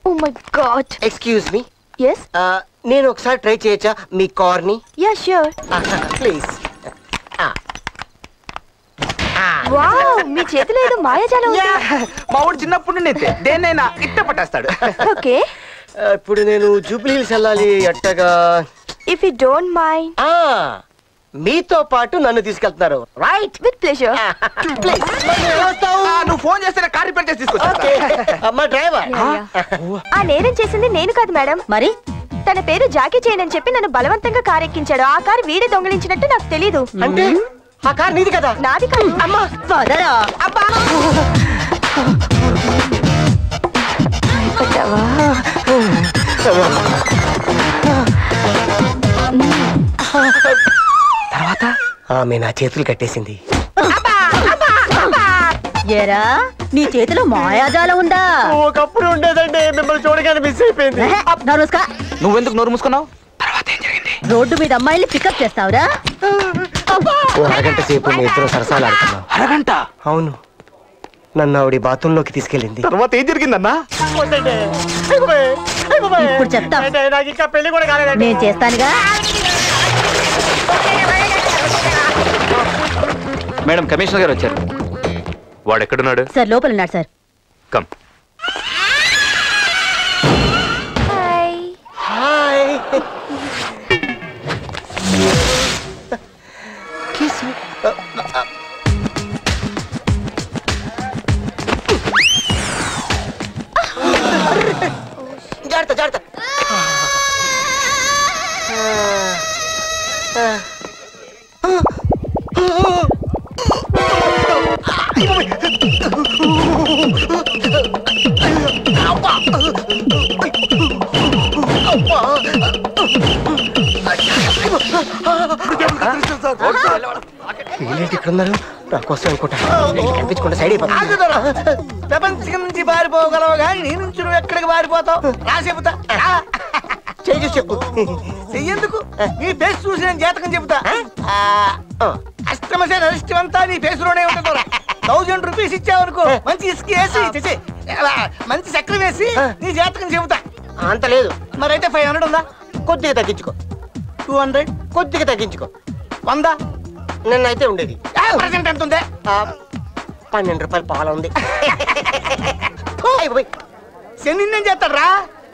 Oh my god. Excuse me. yes నేను ఒకసారి try చేయొచ్చా మీ కార్ ని? yeah sure. ప్లీజ్. వావ్, మీ చేతిలో ఏదో మాయాజాలం ఉంది. మా ఊడు చిన్నప్పుడు నుండి దేన్నైనా ఇట్ట పట్టేస్తాడు. ఓకే, ఇప్పుడు నేను జూబ్లీ హిల్స్ వెళ్ళాలి అట్టగా. If you don't mind. మీతో పాటు నన్ను తీసుకెళ్తున్నారు రైట్? With pleasure. ప్లీజ్. నువ్వు ఫోన్ చేస్తే కార్ రిపేర్ చేసి తీసుకొచ్చా. మా డ్రైవర్. ఆ నేరం చేసింది నేను కాదు మేడం. మరి తన పేరు జాకీ చేన్ అని చెప్పి నన్ను బలవంతంగా కారు ఎక్కించాడు. ఆ కారు వీడే దొంగిలించినట్టు నాకు తెలీదు. అంటే ఆ కార్ నీది కదా? నాది కాదు. అమ్మా అబ్బా తర్వాత ఆమె నా చేతులు కట్టేసింది. ఏరా నీ చేతిలో మాయాజాలం ఉందా? ఒకప్పుడు ఉండేదండి, మిమ్మల్ని చూడగానే మిస్ అయిపోయింది. నువ్వెందుకు నోరు మూసుకున్నావు? తర్వాత ఏం జరిగింది? రోడ్డు మీద అమ్మాయిల్ని పికప్ చేస్తావురా? ఓ అరగంట సేపు మీ ఇద్దరు సరసాలు ఆడుతున్నాం. అరగంట? అవును. నన్ను ఆవిడ బాత్రూంలోకి తీసుకెళ్ళింది. తర్వాత ఏం జరిగిందన్నా? ఇప్పుడు చెప్తా. నాకు ఇంకా పెళ్లి కూడా కాలేదండి. నేను చేస్తానుగా. మేడం, కమిషనర్ గారు వచ్చారు. వాడు ఎక్కడున్నాడు? సార్ లోపల ఉన్నాడు sir. Come. Hi. Hi. Kiss. జాగ్రత్త జాగ్రత్త. ఇక్కడున్నారు నా కోసం అనుకుంటా. కనిపించకుండా సైడ్ అయిపోతా. ప్రపంచం నుంచి పారిపోగలవు కానీ నీ నుంచి నువ్వు ఎక్కడికి పారిపోతావు? రా చెబుతా. చేసి చెప్పు. చెయ్యేందుకు? నీ ఫేస్ చూసి నేను జాతకం చెబుతా. అష్టమసే నరిష్టమంతా నీ ఫేస్ లోనే ఉంటుంది. 1000 రూపీస్ ఇచ్చావనుకో, మంచి ఇసుక వేసి మంచి చక్కెర వేసి నీ జాతకం చెబుతా. అంత లేదు. మరైతే 500 ఉందా? కొద్దిగా తగ్గించుకో. 200? కొద్దిగా తగ్గించుకో. 100? నిన్నైతే ఉండేది. ప్రెసెంట్ ఎంత ఉంది? 12 రూపాయలు పాల ఉంది. శని నేను చేస్తాడు రా.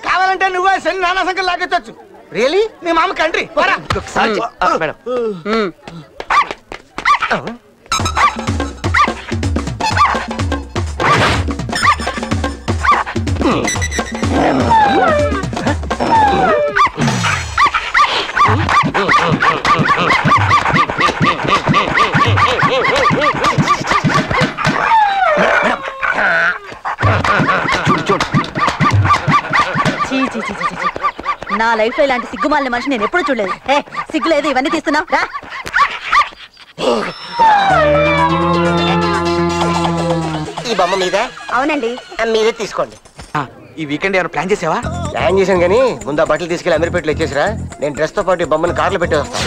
కావాలంటే నువ్వు శని నానా సంఖ్య లాగొచ్చు. రియలీ? మీ మామ కంట్రీ పోరా. మేడం, నా లైఫ్ లో ఇలాంటి సిగ్గుమాలిన మనిషి నేను ఎప్పుడు చూడలేదు. సిగ్గు లేదు ఇవన్నీ తీస్తున్నావు రా. ఈ బొమ్మ మీద? అవునండి. మీరే తీసుకోండి. ఈ వీకెండ్ ఏమైనా ప్లాన్ చేసావా? ప్లాన్ చేశాను కానీ ముందు ఆ బట్టలు తీసుకెళ్ళి అమీర్పేటలో ఇచ్చేసిరా. నేను డ్రెస్ తో పాటు ఈ బొమ్మను కార్లో పెట్టి వస్తాను.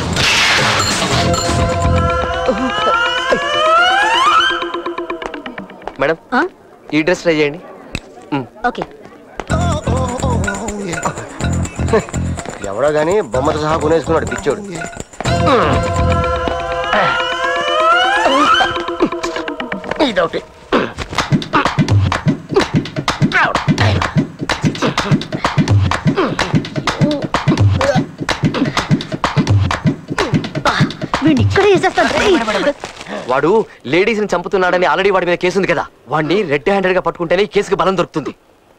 మేడం ఈ డ్రెస్ ట్రై చేయండి. ఓకే. ఎవడో గానీ బొమ్మతో సహా కొనేసుకున్నాడు పిచ్చోడు. ఇదొకటి. వాడు లేడీస్ ని చంపుతున్నాడని ఆల్రెడీ వాడి మీద కేసు ఉంది కదా. వాడిని రెడ్ హ్యాండెడ్ గా పట్టుకుంటేనే కేసుకి బలం దొరుకుతుంది.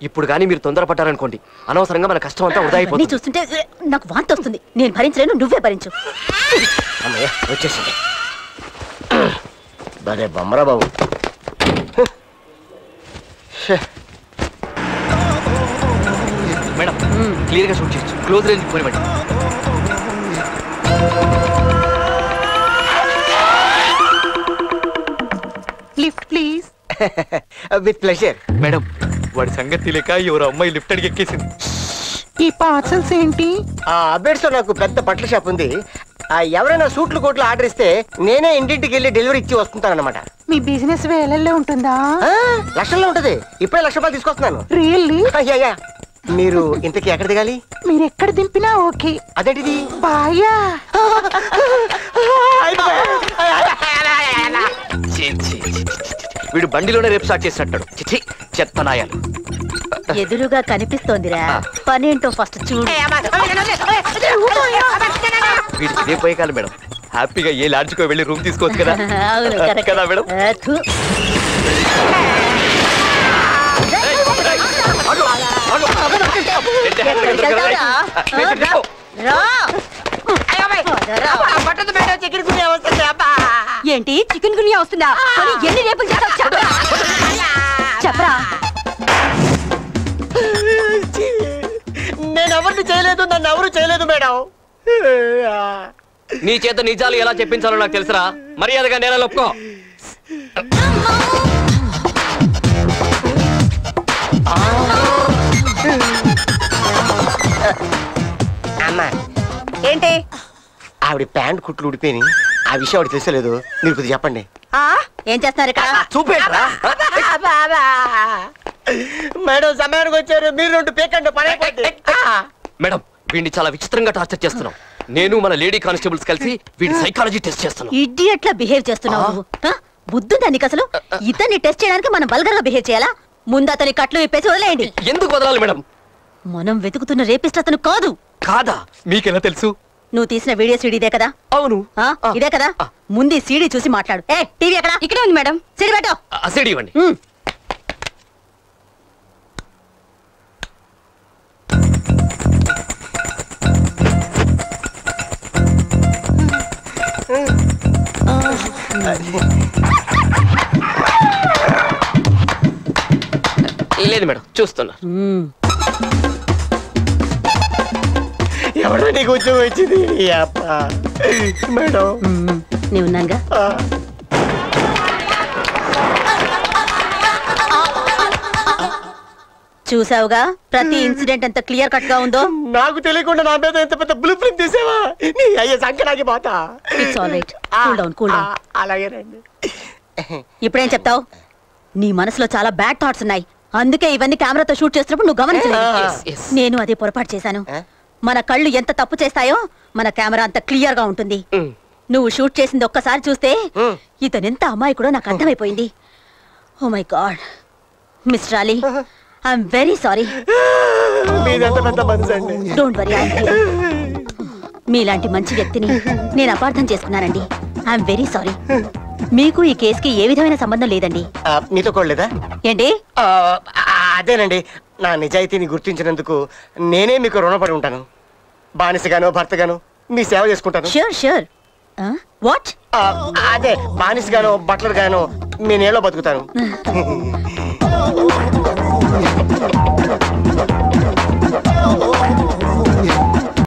ఇప్పుడు కానీ మీరు తొందరపడ్డారనుకోండి, అనవసరంగా మన కష్టం అంతా వృధా అయిపోతుంది. చూస్తుంటే నాకు వాంతి వస్తుంది. నేను భరించలేను, నువ్వే భరించు. అమ్మయ్య వచ్చేసింది. భలే బొమ్మరా బాబు. మేడం క్లియర్ గా షూట్ చేయొచ్చు. క్లోజ్ రేంజ్ పోనివ్వండి. Lift please. With pleasure. Madam వాడి సంగతి తెలియక ఎవరు అమ్మాయి లిఫ్ట్ అడిగి ఎక్కేసింది. ఈ పార్సల్స్ ఏంటి? ఆ అబేడ్స్ లో నాకు పెద్ద బట్టల షాప్ ఉంది. ఎవరైనా సూట్లు కోట్లు ఆర్డర్ ఇస్తే నేనే ఇంటింటికి వెళ్ళి డెలివరీ ఇచ్చి వస్తుంటాను అనమాట. మీ బిజినెస్ వేలల్లో ఉంటుందా? లక్షల్లో ఉంటది. ఇప్పుడే 1,00,000 రూపాయలు తీసుకొస్తున్నాను. రియల్లీ? మీరు ఇంతకీ ఎక్కడ దిగాలి? మీరు ఎక్కడ దింపినా ఓకే. అదేంటిది? బాయా ఛీ, ఛీ, ఛీ, ఛీ, ఛీ. వీడు బండిలోనే రేపు స్టార్ట్ చేసినట్టాడు. చిచి చెత్తనాయాలు. ఎదురుగా కనిపిస్తోందిరా, పనేంటో ఫస్ట్ చూడు. వీడికి ఇదే పోయే కాలం మేడం. హ్యాపీగా ఏ లాడ్జ్కో వెళ్ళి రూమ్ తీసుకోవచ్చు కదా. అవును, correct. కదా మేడం. థు. రా. ఏంటి చికెన్ గునియా వస్తుందా? పోనీ ఎన్ని రేపులు చేస్తావు చెప్పరా? చెప్పరా? నేను ఎవరిని చేయలేదు, నన్ను ఎవరు చేయలేదు మేడం. నీ చేత నిజాలు ఎలా చెప్పించాలో నాకు తెలుసురా. మర్యాదగా నేల ఒప్పుకో. అమ్మా, ఏంటి? ఆవిడ ప్యాంట్ కుట్లు ఉడిపోయి ఆ విషయం ఆవిడ తెలిసలేదు. మీరు కొద్దిగా చెప్పండి. ఏం చేస్తున్నారు ఇక్కడ? చూపేట్రా. మేడం సమయానికి వచ్చారు, మీరు రెండు పేకండి పడైపోద్ది. మేడం వీడిని చాలా విచిత్రంగా టార్చర్ చేస్తున్నాం. నేను మన లేడీ కానిస్టేబుల్స్ కలిసి వీడి సైకాలజీ టెస్ట్ చేస్తున్నాం. ఇడియట్ లా బిహేవ్ చేస్తున్నావు నువ్వు. బుద్ధుందా నీకు అసలు? ఇతన్ని టెస్ట్ చేయడానికి మనం బల్గర్గా బిహేవ్ చేయాలా? ముందు అతని కట్లు విప్పేసి వదిలేయండి. ఎందుకు వదలాలి మేడం? మనం వెతుకుతున్న రేపిస్ట్ అతను కాదు. కాదా? మీకెలా తెలుసు? నువ్వు తీసిన వీడియో సీడీ ఇదే కదా? అవును. ఇదే కదా? ముందు సీడీ చూసి మాట్లాడు. ఏ టీవీ ఎక్కడ? ఇక్కడే ఉంది మేడం. సీడీ పెట్టు. అసిడి ఇవ్వండి. లేదు మేడం, చూస్తున్నా. ఎవరో నీకు ఉద్యోగం ఇచ్చింది మేడం? నేను ఉన్నానుగా. చూసావుగా ప్రతి ఇన్సిడెంట్ ఎంత క్లియర్ కట్ గా ఉందో. నాకు తెలియకుండా నా మీద ఎంత పెద్ద బ్లూ ప్రింట్ తీసావా? నీ అయ్యే సంకరాకి పోతా. It's all right. Cool down, cool down. అలాగేనండి. ఇప్పుడేం చెప్తావు? నీ మనసులో చాలా బ్యాడ్ థాట్స్ ఉన్నాయి, అందుకే ఇవన్నీ కెమెరాతో షూట్ చేస్తున్నప్పుడు నువ్వు గమనించలేదు. నేను అదే పొరపాటు చేశాను. మన కళ్ళు ఎంత తప్పు చేస్తాయో మన కెమెరా అంత క్లియర్ గా ఉంటుంది. నువ్వు షూట్ చేసింది ఒక్కసారి చూస్తే ఇతను ఎంత అమ్మాయి కూడా నాకు అర్థమైపోయింది. Oh my god mister Ali, I'm very sorry. Don't worry, మీలాంటి మంచి వ్యక్తిని నేను అపార్థం చేసుకున్నానండి. I'm very sorry. మీకు ఈ కేసుకి ఏ విధమైన సంబంధం లేదండి. మీతో కోడలేదా ఏంటి? అదేనండి, నా నిజాయితీని గుర్తించినందుకు నేనే మీకు రుణపడి ఉంటాను. బానిసగాను భర్తగాను మీ సేవ చేసుకుంటాను. Sure sure. వాట్? అదే బానిసగాను బట్లర్ గాను మీ నేలో బతుకుతాను.